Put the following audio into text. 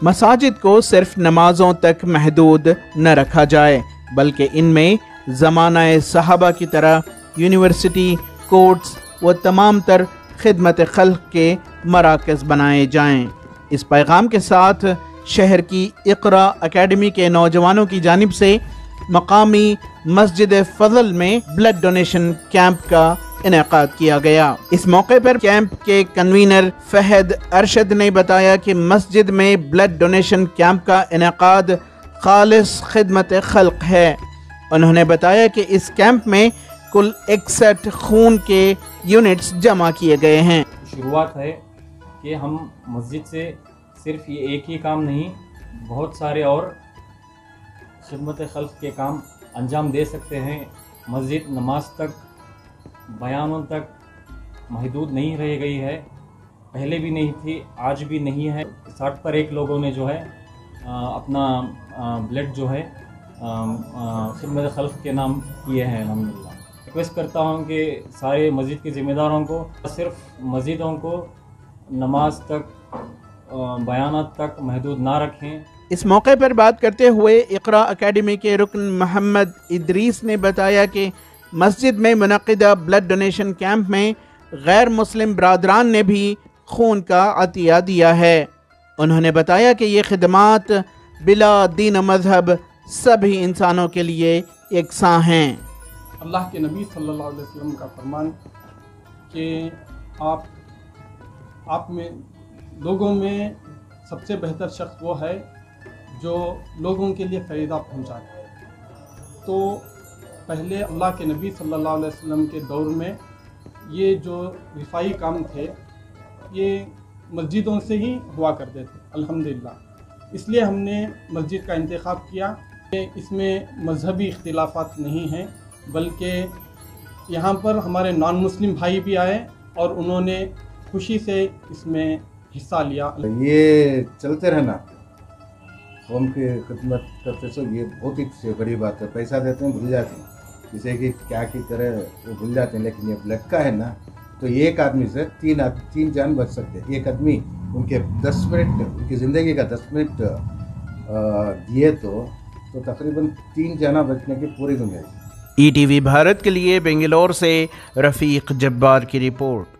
مساجد کو صرف نمازوں تک محدود نہ رکھا جائے بلکہ ان میں زمانہ صحابہ کی طرح یونیورسٹی، کورٹس و تمام تر خدمت خلق کے مراکز بنائے جائیں۔ اس پیغام کے ساتھ شہر کی اقرا اکیڈمی کے نوجوانوں کی جانب سے مقامی مسجد فضل میں بلڈ ڈونیشن کیمپ کا انعقاد کیا گیا۔ اس موقع پر کیمپ کے کنوینر فہد ارشد نے بتایا کہ مسجد میں بلڈ ڈونیشن کیمپ کا انعقاد خالص خدمت خلق ہے۔ انہوں نے بتایا کہ اس کیمپ میں کل 61 خون کے یونٹس جمع کیے گئے ہیں۔ شروعات ہے کہ ہم مسجد سے صرف یہ ایک ہی کام نہیں، بہت سارے اور خدمت خلق کے کام انجام دے سکتے ہیں۔ مسجد نماز تک، بیانوں تک محدود نہیں رہ گئی ہے، پہلے بھی نہیں تھی، آج بھی نہیں ہے۔ 60 پر 1 لوگوں نے جو ہے اپنا بلڈ جو ہے خدمت خلق کے نام کیے ہیں الحمدللہ۔ ریکویسٹ کرتا ہوں کہ سارے مسجد کے ذمہ داروں کو صرف مسجدوں کو نماز تک، بیانات تک محدود نہ رکھیں۔ اس موقع پر بات کرتے ہوئے اقرا اکیڈمی کے رکن محمد ادریس نے بتایا کہ مسجد میں منعقدہ بلڈ ڈونیشن کیمپ میں غیر مسلم برادران نے بھی خون کا عطیہ دیا ہے۔ انہوں نے بتایا کہ یہ خدمات بلا دین و مذہب سبھی انسانوں کے لیے یکساں ہیں۔ اللہ کے نبی صلی اللہ علیہ وسلم کا فرمان کہ آپ میں لوگوں میں سب سے بہتر شخص وہ ہے جو لوگوں کے لیے فائدہ پہنچائے۔ تو پہلے اللہ کے نبی صلی اللہ علیہ وسلم کے دور میں یہ جو رفائی کام تھے یہ مسجدوں سے ہی ہوا کرتے تھے الحمدللہ۔ اس لیے ہم نے مسجد کا انتخاب کیا کہ اس میں مذہبی اختلافات نہیں ہیں، بلکہ یہاں پر ہمارے نان مسلم بھائی بھی آئے اور انہوں نے خوشی سے اس میں حصہ لیا۔ یہ چلتے رہنا، قوم کی خدمت کرتے سو یہ بہت ہی بڑی بات ہے۔ پیسہ دیتے ہیں بھول جاتے ہیں، جسے کہ کیا کی طرح وہ بھول جاتے ہیں، لیکن یہ بلڈ کا ہے نا تو ایک آدمی سے 3 جان بچ سکتے ہیں۔ ایک آدمی ان کے 10 منٹ، ان کی زندگی کا 10 منٹ دیے تو تقریباً 3 جانیں بچنے کی پوری دنیا ہے۔ ETV بھارت کے لیے بنگلور سے رفیق جبار کی رپورٹ۔